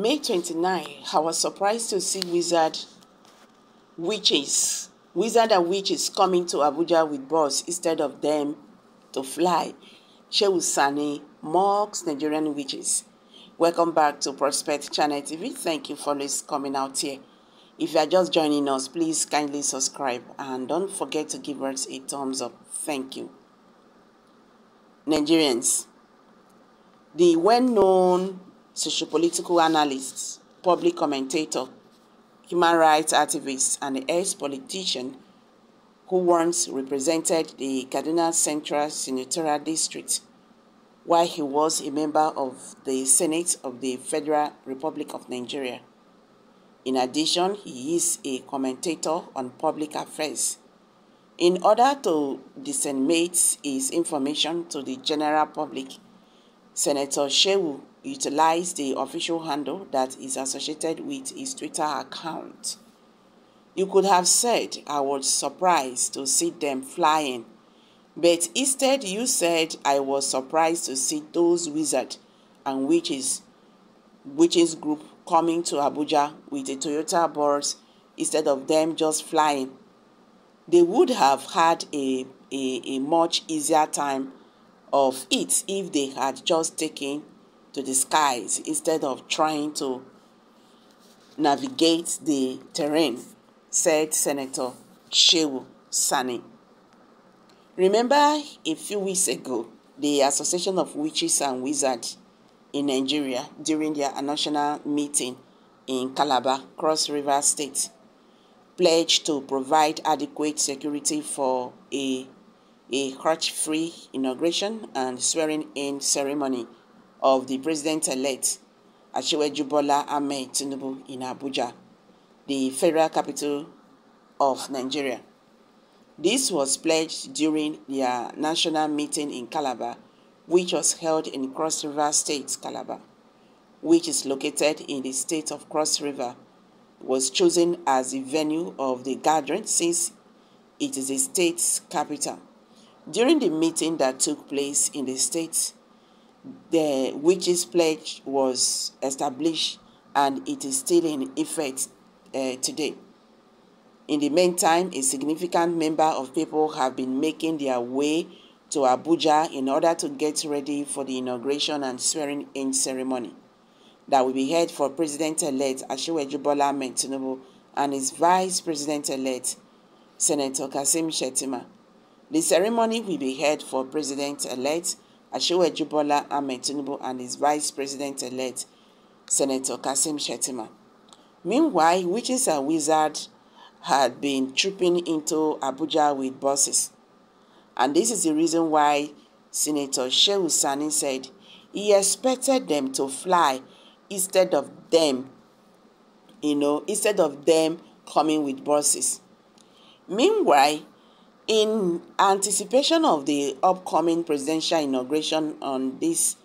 May 29, I was surprised to see wizard and witches coming to Abuja with bus instead of them to fly. Shehu Sani mocks Nigerian witches. Welcome back to Prospect Channel TV. Thank you for always coming out here. If you are just joining us, please kindly subscribe and don't forget to give us a thumbs up. Thank you. Nigerians, the well-known sociopolitical analyst, public commentator, human rights activist, and ex-politician who once represented the Kaduna Central Senatorial District while he was a member of the Senate of the Federal Republic of Nigeria. In addition, he is a commentator on public affairs. In order to disseminate his information to the general public, Senator Shehu utilized the official handle that is associated with his Twitter account. You could have said, I was surprised to see them flying, but instead you said, I was surprised to see those wizards and witches group coming to Abuja with a Toyota bus instead of them just flying. They would have had a much easier time of it if they had just taken to the skies instead of trying to navigate the terrain, said Senator Shehu Sani. Remember a few weeks ago, the Association of Witches and Wizards in Nigeria, during their national meeting in Calabar, Cross River State, pledged to provide adequate security for a hurt-free inauguration and swearing-in ceremony of the president-elect Shehu Bola Ahmed Tinubu in Abuja, the federal capital of Nigeria. This was pledged during their national meeting in Calabar, which was held in Cross River State, Calabar, which is located in the state of Cross River. Was chosen as the venue of the gathering since it is the state's capital. During the meeting that took place in the state, the witches pledge was established and it is still in effect today. In the meantime, a significant number of people have been making their way to Abuja in order to get ready for the inauguration and swearing-in ceremony that will be held for President-elect Shehu Bola Ahmed Tinubu and his Vice President-elect Senator Kasim Shettima. The ceremony will be held for President-elect Shehu Bola Ahmed Tinubu and his Vice President-elect Senator Kasim Shettima. Meanwhile, witches and wizards had been trooping into Abuja with buses. And this is the reason why Senator Shehu Sani said he expected them to fly instead of them coming with buses. Meanwhile, in anticipation of the upcoming presidential inauguration on this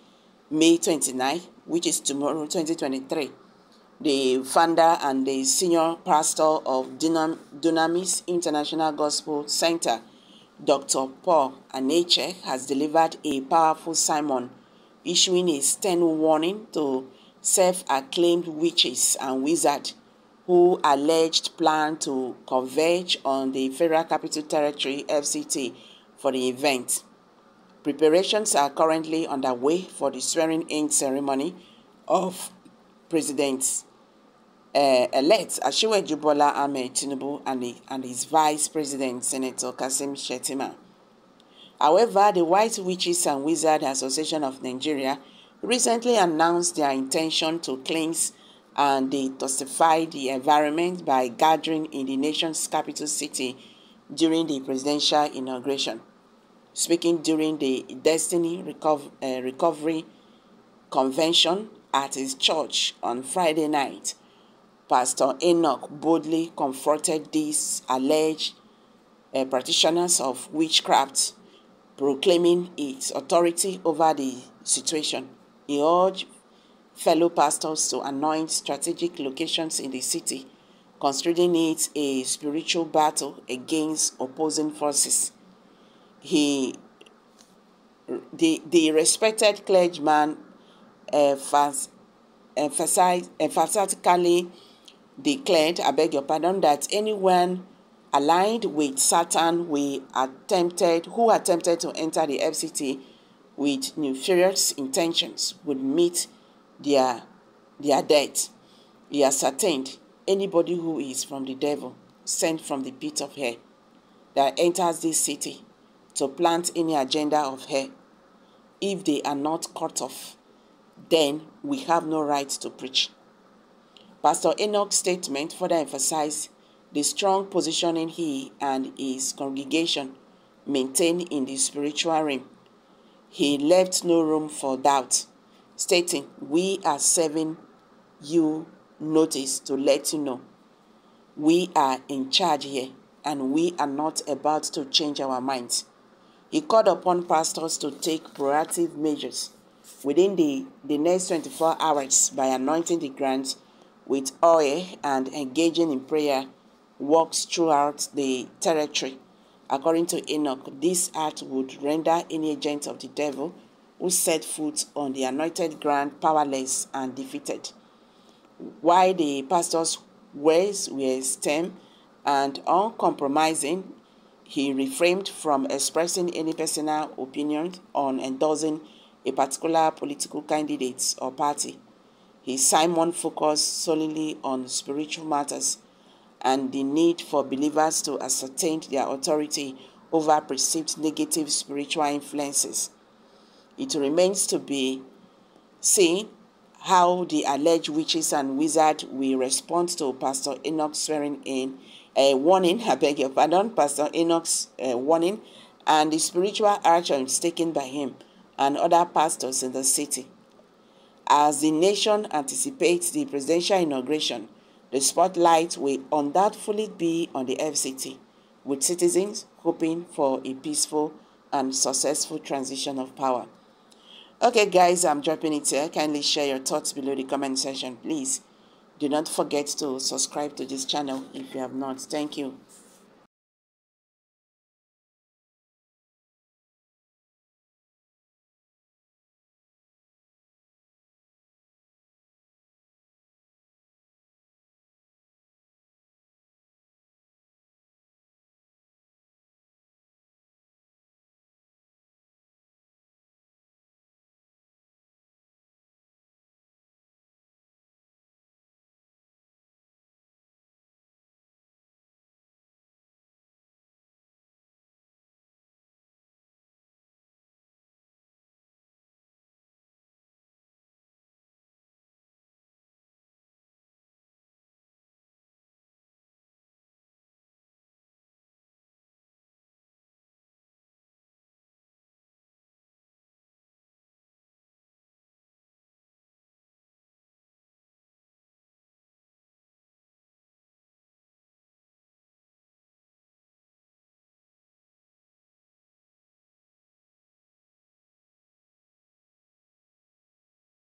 May 29, which is tomorrow, 2023, the founder and the senior pastor of Dunamis International Gospel Center, Dr. Paul Aneche, has delivered a powerful sermon, issuing a stern warning to self-acclaimed witches and wizards who alleged plan to converge on the Federal Capital Territory FCT for the event. Preparations are currently underway for the swearing-in ceremony of President-elect Shehu Bola Ahmed Tinubu and his Vice President, Senator Kasim Shettima. However, the White Witches and Wizards Association of Nigeria recently announced their intention to cleanse and detoxify the environment by gathering in the nation's capital city during the presidential inauguration. Speaking during the Destiny Recovery Convention at his church on Friday night, Pastor Enoch boldly confronted these alleged practitioners of witchcraft, proclaiming its authority over the situation. He urged fellow pastors to anoint strategic locations in the city, considering it a spiritual battle against opposing forces. The respected clergyman emphatically declared, I beg your pardon, that anyone aligned with Satan who attempted to enter the FCT with nefarious intentions would meet their death. He ascertained anybody who is from the devil, sent from the pit of hell, that enters this city to plant any agenda of hell, if they are not cut off, then we have no right to preach. Pastor Enoch's statement further emphasized the strong positioning he and his congregation maintain in the spiritual realm. He left no room for doubt, stating, "We are serving you notice to let you know we are in charge here and we are not about to change our minds." He called upon pastors to take proactive measures within the next 24 hours by anointing the ground with oil and engaging in prayer works throughout the territory. According to Enoch, this act would render any agent of the devil who set foot on the anointed ground powerless and defeated. While the pastor's words were stern and uncompromising, he refrained from expressing any personal opinion on endorsing a particular political candidate or party. His sermon focused solely on spiritual matters and the need for believers to ascertain their authority over perceived negative spiritual influences. It remains to be seen how the alleged witches and wizards will respond to Pastor Enoch's swearing in, Pastor Enoch's warning, and the spiritual actions taken by him and other pastors in the city. As the nation anticipates the presidential inauguration, the spotlight will undoubtedly be on the FCT, with citizens hoping for a peaceful and successful transition of power. Okay, guys, I'm dropping it here. Kindly share your thoughts below the comment section, please. Do not forget to subscribe to this channel if you have not. Thank you.